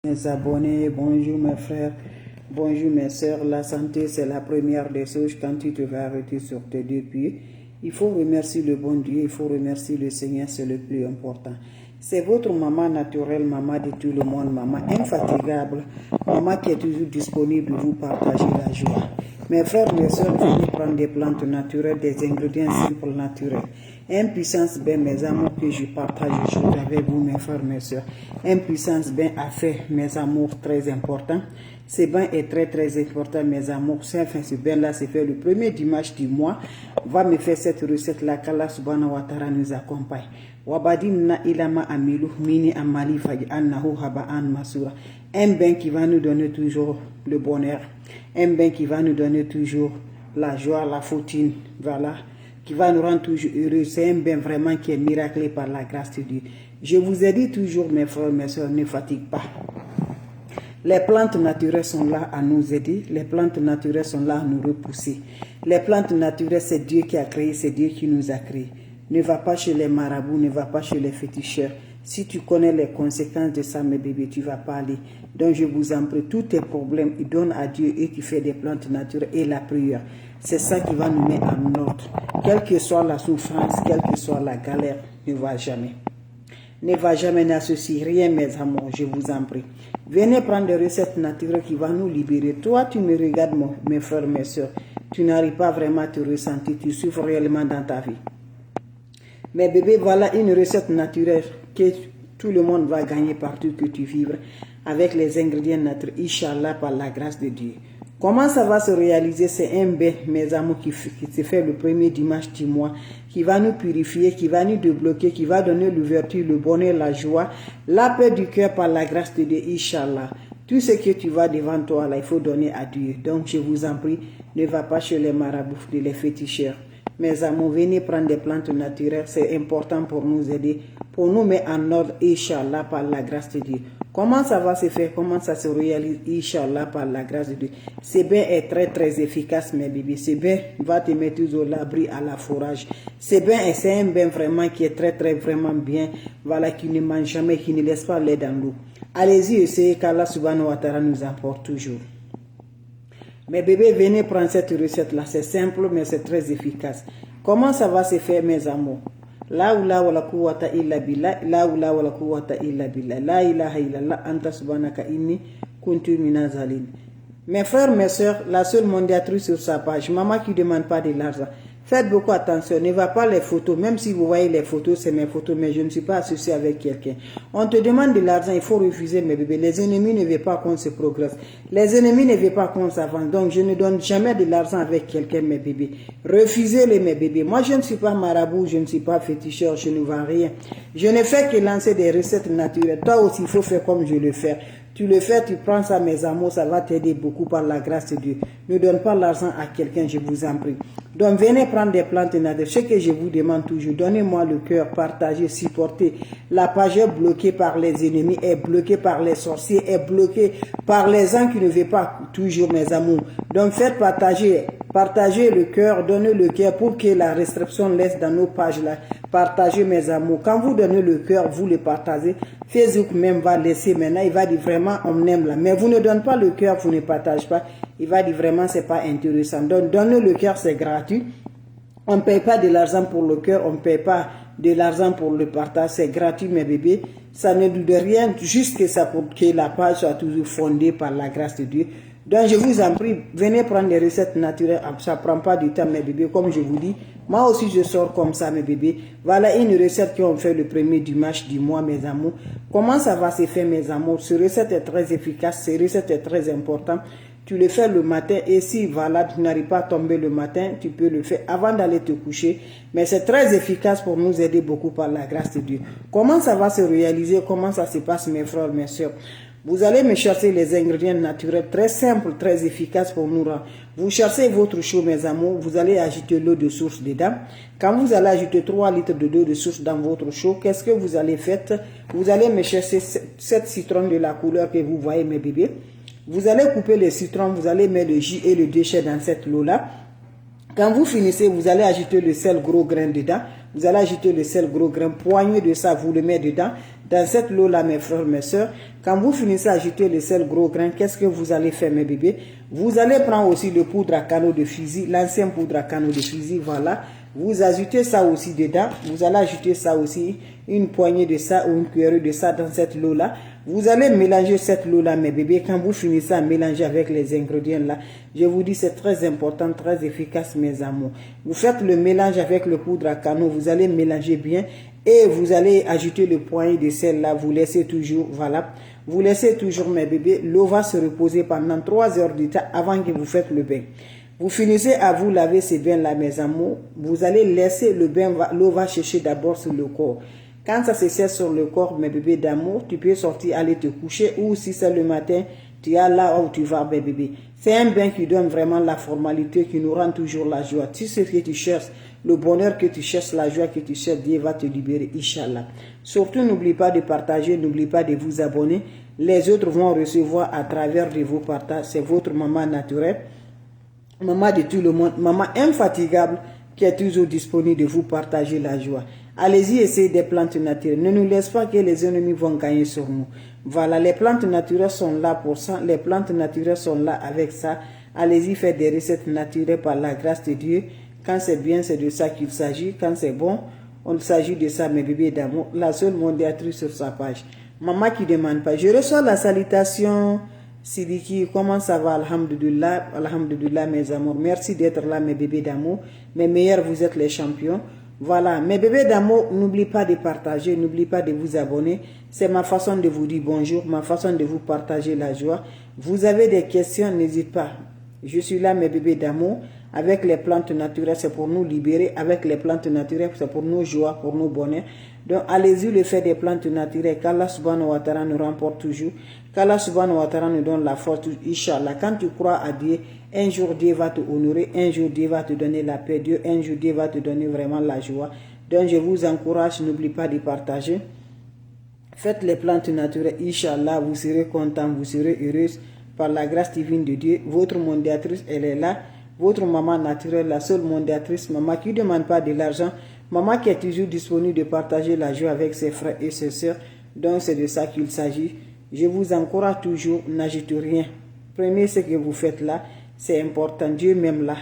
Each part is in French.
Mes abonnés, bonjour mes frères, bonjour mes sœurs. La santé, c'est la première des choses quand tu te vas arrêter sur tes deux pieds. Il faut remercier le bon Dieu, il faut remercier le Seigneur, c'est le plus important. C'est votre maman naturelle, maman de tout le monde, maman infatigable, maman qui est toujours disponible pour vous partager la joie. Mes frères, mes sœurs, venez prendre des plantes naturelles, des ingrédients simples naturels. Puissance bien, mes amours, que je partage aujourd'hui avec vous, mes frères, mes soeurs. Puissance bien à faire, mes amours, très important. Ce bain est très important, mes amours. Ce bain-là, c'est fait le premier dimanche du mois. Va me faire cette recette-là, qu'Allah subhanahu wa ta'ala nous accompagne. Wabadimna ilama amilu mini amali faji annahu haba'an masura. Un bain qui va nous donner toujours le bonheur. Un bain qui va nous donner toujours la joie, la fortune, voilà, qui va nous rendre toujours heureux. C'est un bain vraiment qui est miraculé par la grâce de Dieu. Je vous ai dit toujours, mes frères, mes soeurs, ne fatigue pas. Les plantes naturelles sont là à nous aider. Les plantes naturelles sont là à nous repousser. Les plantes naturelles, c'est Dieu qui a créé, c'est Dieu qui nous a créés. Ne va pas chez les marabouts, ne va pas chez les féticheurs. Si tu connais les conséquences de ça, mes bébés, tu ne vas pas aller. Donc je vous en prie, tous tes problèmes, ils donnent à Dieu et tu fais des plantes naturelles et la prière. C'est ça qui va nous mettre en ordre. Quelle que soit la souffrance, quelle que soit la galère, ne va jamais. Ne va jamais n'associer rien, mes amours, je vous en prie. Venez prendre des recettes naturelles qui vont nous libérer. Toi, tu me regardes, mes frères, mes soeurs. Tu n'arrives pas vraiment à te ressentir, tu souffres réellement dans ta vie. Mais bébé, voilà une recette naturelle que tout le monde va gagner partout que tu vivres avec les ingrédients naturels, Inch'Allah, par la grâce de Dieu. Comment ça va se réaliser? C'est un bain, mes amours, qui se fait le premier dimanche du mois, qui va nous purifier, qui va nous débloquer, qui va donner l'ouverture, le bonheur, la joie, la paix du cœur par la grâce de Dieu, Inch'Allah. Tout ce que tu vas devant toi, là, il faut donner à Dieu. Donc, je vous en prie, ne va pas chez les marabouts, les féticheurs. Mes amours, venez prendre des plantes naturelles, c'est important pour nous aider, pour nous mettre en ordre, Inch'Allah, par la grâce de Dieu. Comment ça va se faire? Comment ça se réalise? Inch'Allah, par la grâce de Dieu. Ce bain est très efficace, mes bébés. Ce bain va te mettre toujours l'abri à la forage. Ce bain, c'est un bain vraiment qui est vraiment bien. Voilà, qui ne mange jamais, qui ne laisse pas l'air dans l'eau. Allez-y, essayez qu'Allah subhanahu wa ta'ala nous apporte toujours. Mes bébés, venez prendre cette recette-là. C'est simple, mais c'est très efficace. Comment ça va se faire, mes amours? La oula wa la quwwata illa billah, la oula wa la quwwata illa billah, la ilaha illallah, anta subhanaka inni kuntu minaz zalimin. Mes frères, mes soeurs, la seule mondiatrice sur sa page, maman qui ne demande pas de l'argent. Faites beaucoup attention, ne va pas les photos, même si vous voyez les photos, c'est mes photos, mais je ne suis pas associé avec quelqu'un. On te demande de l'argent, il faut refuser, mes bébés. Les ennemis ne veulent pas qu'on se progresse. Les ennemis ne veulent pas qu'on s'avance. Donc, je ne donne jamais de l'argent avec quelqu'un, mes bébés. Refusez-les, mes bébés. Moi, je ne suis pas marabout, je ne suis pas féticheur, je ne vends rien. Je ne fais que lancer des recettes naturelles. Toi aussi, il faut faire comme je le fais. Tu le fais, tu prends ça, mes amours, ça va t'aider beaucoup par la grâce de Dieu. Ne donne pas l'argent à quelqu'un, je vous en prie. Donc, venez prendre des plantes naturelles. Ce que je vous demande toujours, donnez-moi le cœur, partagez, supportez. La page est bloquée par les ennemis, est bloquée par les sorciers, est bloquée par les gens qui ne veulent pas toujours, mes amours. Donc, faites partager. Partagez le cœur, donnez le cœur pour que la restriction laisse dans nos pages là. Partagez, mes amours. Quand vous donnez le cœur, vous le partagez. Facebook même va laisser maintenant. Il va dire vraiment on aime là. Mais vous ne donnez pas le cœur, vous ne partagez pas. Il va dire vraiment c'est pas intéressant. Donc donnez le cœur, c'est gratuit. On ne paye pas de l'argent pour le cœur, on ne paye pas de l'argent pour le partage. C'est gratuit, mes bébés. Ça ne doute de rien, juste que ça pour que la page soit toujours fondée par la grâce de Dieu. Donc je vous en prie, venez prendre des recettes naturelles, ça ne prend pas du temps, mes bébés, comme je vous dis. Moi aussi je sors comme ça, mes bébés. Voilà une recette qu'on fait le premier dimanche du mois, mes amours. Comment ça va se faire, mes amours? Cette recette est très efficace, cette recette est très importante. Tu le fais le matin et si voilà, tu n'arrives pas à tomber le matin, tu peux le faire avant d'aller te coucher. Mais c'est très efficace pour nous aider beaucoup par la grâce de Dieu. Comment ça va se réaliser? Comment ça se passe, mes frères, mes soeurs? Vous allez me chercher les ingrédients naturels très simples, très efficaces pour nous rendre. Vous cherchez votre chaud, mes amours, vous allez ajouter l'eau de source dedans. Quand vous allez ajouter 3 litres d'eau de source dans votre chaud, qu'est-ce que vous allez faire? Vous allez me chercher 7 citrons de la couleur que vous voyez, mes bébés. Vous allez couper les citrons, vous allez mettre le jus et le déchet dans cette eau-là. Quand vous finissez, vous allez ajouter le sel gros grain dedans. Vous allez ajouter le sel gros grain, poignée de ça, vous le mettez dedans. Dans cette eau-là, mes frères, mes soeurs, quand vous finissez d'ajouter le sel gros grain, qu'est-ce que vous allez faire, mes bébés? Vous allez prendre aussi le poudre à canaux de fusil, l'ancien poudre à canaux de fusil, voilà. Vous ajoutez ça aussi dedans. Vous allez ajouter ça aussi, une poignée de ça ou une cuillerée de ça dans cette eau-là. Vous allez mélanger cette eau-là, mes bébés. Quand vous finissez à mélanger avec les ingrédients là, je vous dis c'est très important, très efficace, mes amours. Vous faites le mélange avec le poudre à canaux, vous allez mélanger bien et vous allez ajouter le poignet de sel là. Vous laissez toujours, voilà. Vous laissez toujours, mes bébés. L'eau va se reposer pendant 3 heures de temps avant que vous faites le bain. Vous finissez à vous laver ces bains-là, mes amours. Vous allez laisser le bain, l'eau va chercher d'abord sur le corps. Quand ça se sert sur le corps, mes bébés d'amour, tu peux sortir, aller te coucher, ou si c'est le matin, tu es là où tu vas, mes bébés. C'est un bain qui donne vraiment la formalité, qui nous rend toujours la joie. Tu sais ce que tu cherches, le bonheur que tu cherches, la joie que tu cherches, Dieu va te libérer, Inch'Allah. Surtout, n'oublie pas de partager, n'oublie pas de vous abonner. Les autres vont recevoir à travers de vos partages. C'est votre maman naturelle, maman de tout le monde, maman infatigable, qui est toujours disponible de vous partager la joie. Allez-y, essayez des plantes naturelles. Ne nous laisse pas que les ennemis vont gagner sur nous. Voilà, les plantes naturelles sont là pour ça. Les plantes naturelles sont là avec ça. Allez-y, faites des recettes naturelles par la grâce de Dieu. Quand c'est bien, c'est de ça qu'il s'agit. Quand c'est bon, on s'agit de ça, mes bébés d'amour. La seule modératrice sur sa page. Maman qui ne demande pas. Je reçois la salutation. Sidiki, comment ça va? Alhamdulillah, alhamdulillah, mes amours. Merci d'être là, mes bébés d'amour. Mes meilleurs, vous êtes les champions. Voilà, mes bébés d'amour, n'oubliez pas de partager, n'oubliez pas de vous abonner. C'est ma façon de vous dire bonjour, ma façon de vous partager la joie. Vous avez des questions, n'hésitez pas. Je suis là, mes bébés d'amour. Avec les plantes naturelles, c'est pour nous libérer. Avec les plantes naturelles, c'est pour nos joies, pour nos bonheurs. Donc, allez-y, le fait des plantes naturelles. Qu'Allah subhanahu wa ta'ala nous remporte toujours. Qu'Allah subhanahu wa ta'ala nous donne la force. Inch'Allah, quand tu crois à Dieu, un jour Dieu va te honorer. Un jour Dieu va te donner la paix. Un jour Dieu va te donner vraiment la joie. Donc, je vous encourage, n'oubliez pas de partager. Faites les plantes naturelles. Inch'Allah, vous serez content, vous serez heureuse. Par la grâce divine de Dieu, votre mondiatrice, elle est là. Votre maman naturelle, la seule mondiatrice, maman qui ne demande pas de l'argent, maman qui est toujours disponible de partager la joie avec ses frères et ses sœurs. Donc c'est de ça qu'il s'agit. Je vous encourage toujours, n'ajoutez rien. Prenez ce que vous faites là, c'est important. Dieu même là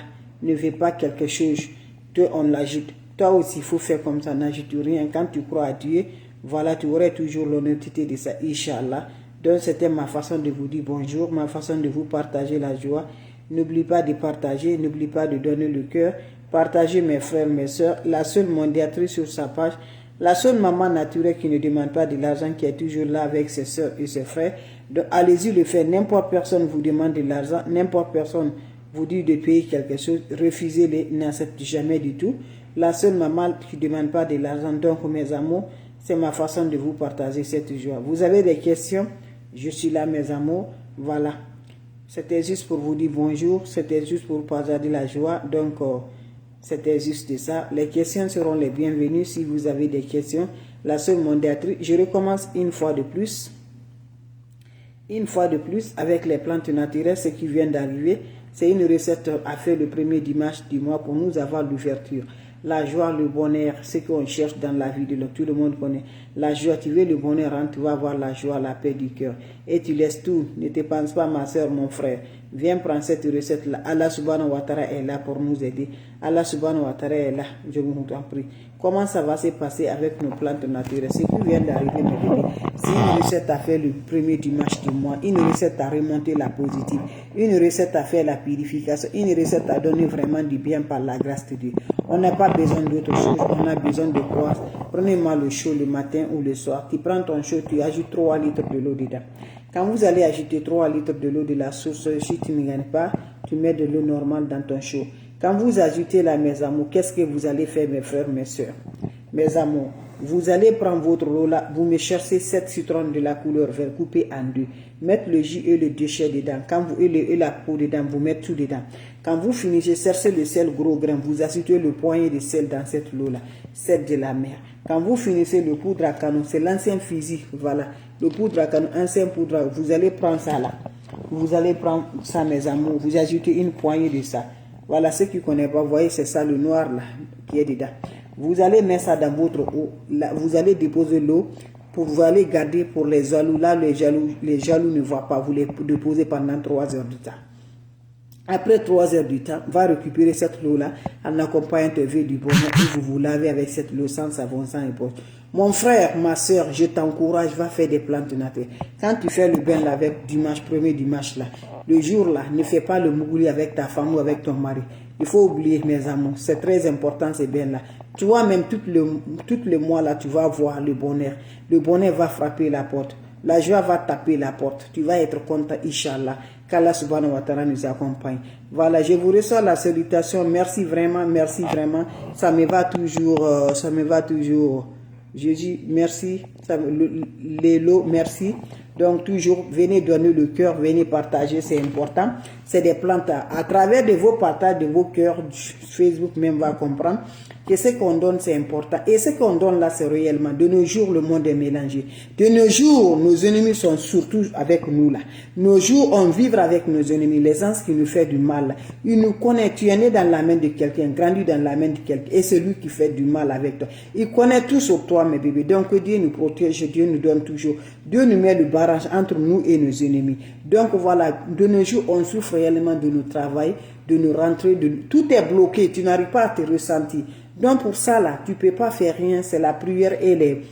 ne veut pas quelque chose, toi on l'ajoute. Toi aussi il faut faire comme ça, n'ajoute rien. Quand tu crois à Dieu, voilà, tu aurais toujours l'honnêteté de ça, Inch'Allah. Donc c'était ma façon de vous dire bonjour, ma façon de vous partager la joie. N'oublie pas de partager, n'oublie pas de donner le cœur. Partagez mes frères, mes soeurs. La seule mondiatrice sur sa page, la seule maman naturelle qui ne demande pas de l'argent, qui est toujours là avec ses soeurs et ses frères. Donc allez-y le faire. N'importe personne vous demande de l'argent, n'importe personne vous dit de payer quelque chose, refusez-les, n'acceptez jamais du tout. La seule maman qui ne demande pas de l'argent, donc mes amours, c'est ma façon de vous partager cette joie. Vous avez des questions? Je suis là, mes amours. Voilà. C'était juste pour vous dire bonjour. C'était juste pour partager la joie. Donc, c'était juste ça. Les questions seront les bienvenues si vous avez des questions. La seule mondiatrice. Je recommence une fois de plus. Une fois de plus avec les plantes naturelles, ce qui vient d'arriver. C'est une recette à faire le premier dimanche du mois pour nous avoir l'ouverture. La joie, le bonheur, ce qu'on cherche dans la vie de l'autre, tout le monde connaît. La joie, tu veux le bonheur, hein, tu vas avoir la joie, la paix du cœur. Et tu laisses tout, ne te pense pas ma soeur, mon frère. Viens prendre cette recette-là. Allah subhanahu wa ta'ala est là pour nous aider. Allah subhanahu wa ta'ala est là, je vous en prie. Comment ça va se passer avec nos plantes naturelles? Ce qui vient d'arriver, mes bébés, c'est une recette à faire le premier dimanche du mois, une recette à remonter la positive, une recette à faire la purification, une recette à donner vraiment du bien par la grâce de Dieu. On n'a pas besoin d'autre chose, on a besoin de quoi? Prenez-moi le chaud le matin ou le soir. Tu prends ton chaud, tu ajoutes 3 litres de l'eau dedans. Quand vous allez ajouter 3 litres de l'eau de la source, si tu ne gagnes pas, tu mets de l'eau normale dans ton chaud. Quand vous ajoutez là, mes amours, qu'est-ce que vous allez faire, mes frères, mes soeurs? Mes amours, vous allez prendre votre eau là, vous me cherchez 7 citrons de la couleur vert coupés en deux. Mettre le jus et le déchet dedans. Quand vous et la peau dedans, vous mettez tout dedans. Quand vous finissez, cherchez le sel gros grain. Vous ajoutez le poignet de sel dans cette eau là, sel de la mer. Quand vous finissez le poudre à canon, c'est l'ancien fusil, voilà. Le poudre à canon, ancien poudre, vous allez prendre ça là. Vous allez prendre ça, mes amours. Vous ajoutez une poignée de ça. Voilà, ceux qui ne connaissent pas, vous voyez, c'est ça le noir là qui est dedans. Vous allez mettre ça dans votre eau. Là, vous allez déposer l'eau. Vous allez garder pour les jaloux. Là, les jaloux ne voient pas. Vous les déposez pendant 3 heures du temps. Après 3 heures du temps, va récupérer cette eau-là en accompagnant un verre du bonheur et vous lavez avec cette eau sans savon, sans éponge. Mon frère, ma soeur, je t'encourage, va faire des plantes naturelles. Quand tu fais le bain là, avec dimanche, premier dimanche là, le jour là, ne fais pas le mougouli avec ta femme ou avec ton mari. Il faut oublier, mes amours, c'est très important ces bains là. Tu vois, même tout le mois là, tu vas voir le bonheur. Le bonheur va frapper la porte. La joie va taper la porte. Tu vas être content, Inch'Allah. Qu'Allah subhanahu wa ta'ala nous accompagne. Voilà, je vous reçois la salutation. Merci vraiment, merci vraiment. Ça me va toujours. Je dis merci, Lélo, merci. Donc toujours, venez donner le cœur, venez partager, c'est important. C'est des plantes. À travers de vos partages, de vos cœurs, Facebook même va comprendre que ce qu'on donne, c'est important. Et ce qu'on donne là, c'est réellement. De nos jours, le monde est mélangé. De nos jours, nos ennemis sont surtout avec nous là. Nos jours, on vit avec nos ennemis. Les gens qui nous font du mal là. Ils nous connaissent. Tu es né dans la main de quelqu'un, grandi dans la main de quelqu'un. Et c'est lui qui fait du mal avec toi. Il connaît tout sur toi, mes bébés. Donc Dieu nous protège, Dieu nous donne toujours. Dieu nous met le barrage entre nous et nos ennemis. Donc voilà, de nos jours, on souffre réellement de nos travail, de nos rentrées. Tout est bloqué. Tu n'arrives pas à te ressentir. Donc pour ça là, tu ne peux pas faire rien, c'est la prière et les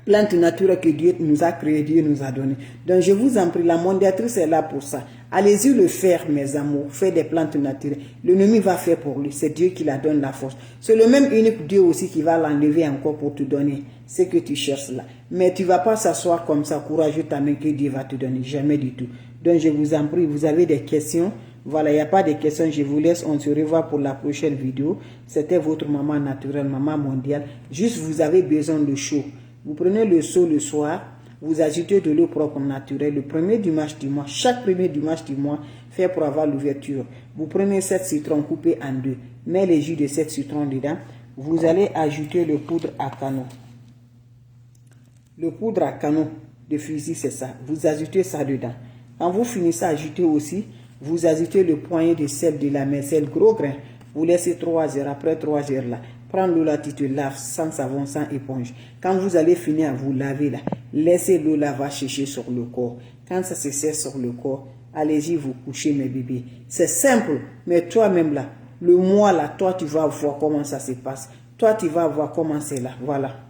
plantes naturelles que Dieu nous a créées, Dieu nous a données. Donc je vous en prie, la mondiatrice est là pour ça. Allez-y le faire, mes amours, faites des plantes naturelles. L'ennemi va faire pour lui, c'est Dieu qui la donne la force. C'est le même unique Dieu aussi qui va l'enlever encore pour te donner ce que tu cherches là. Mais tu ne vas pas s'asseoir comme ça, courageux ta main que Dieu va te donner, jamais du tout. Donc je vous en prie, vous avez des questions? Voilà, il n'y a pas de questions, je vous laisse, on se revoit pour la prochaine vidéo. C'était votre maman naturelle, maman mondiale. Juste, vous avez besoin de chaud. Vous prenez le seau le soir, vous ajoutez de l'eau propre naturelle. Le premier dimanche du mois, chaque premier dimanche du mois, fait pour avoir l'ouverture. Vous prenez 7 citrons coupés en deux, mettez les jus de 7 citrons dedans. Vous allez ajouter le poudre à canon. Le poudre à canon de fusil, c'est ça. Vous ajoutez ça dedans. Quand vous finissez à ajouter aussi, vous ajoutez le poignet de sel de la main, sel gros grain. Vous laissez 3 heures. Après 3 heures là, prends l'eau là, tu te laves sans savon, sans éponge. Quand vous allez finir à vous laver là, laissez l'eau là va sécher sur le corps. Quand ça se sert sur le corps, allez-y vous coucher mes bébés. C'est simple, mais toi-même là, le mois là, toi tu vas voir comment ça se passe. Toi tu vas voir comment c'est là, voilà.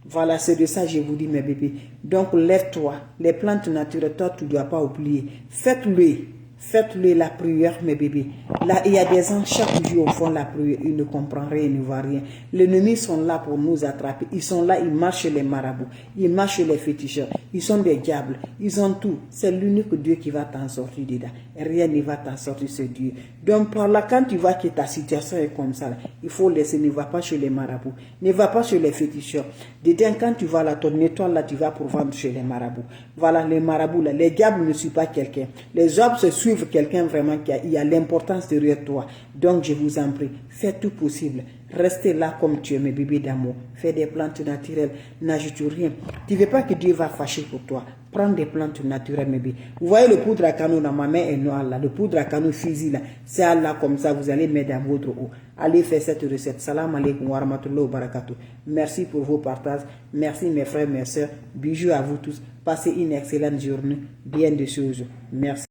Voilà, c'est de ça que je vous dis, mes bébés. Donc, lève-toi. Les plantes naturelles, toi, tu ne dois pas oublier. Faites-le. Faites-le la prière, mes bébés. Là, il y a des gens, chaque jour, au fond la prière. Ils ne comprennent rien, ils ne voient rien. Les ennemis sont là pour nous attraper. Ils sont là, ils marchent les marabouts. Ils marchent les féticheurs. Ils sont des diables. Ils ont tout. C'est l'unique Dieu qui va t'en sortir dedans. Rien ne va t'en sortir, ce Dieu. Donc, par là, quand tu vois que ta situation est comme ça, là, il faut laisser. Ne va pas chez les marabouts. Ne va pas chez les féticheurs. Dedans, quand tu vas là, ton étoile là, tu vas pour vendre chez les marabouts. Voilà, les marabouts là. Les diables ne suivent pas quelqu'un. Les hommes se suivent quelqu'un vraiment qui a l'importance derrière toi. Donc je vous en prie, faites tout possible. Restez là comme tu es, mes bébés d'amour. Fais des plantes naturelles, n'ajoute rien. Tu ne veux pas que Dieu va fâcher pour toi. Prends des plantes naturelles, mes bébés. Vous voyez le poudre à canon dans ma main est noir là. Le poudre à canon fusil là. C'est là comme ça, vous allez mettre dans votre eau. Allez faire cette recette. Salam alaikum wa rahmatullahi wa barakatuh. Merci pour vos partages. Merci mes frères, mes soeurs. Bisous à vous tous. Passez une excellente journée. Bien des choses. Merci.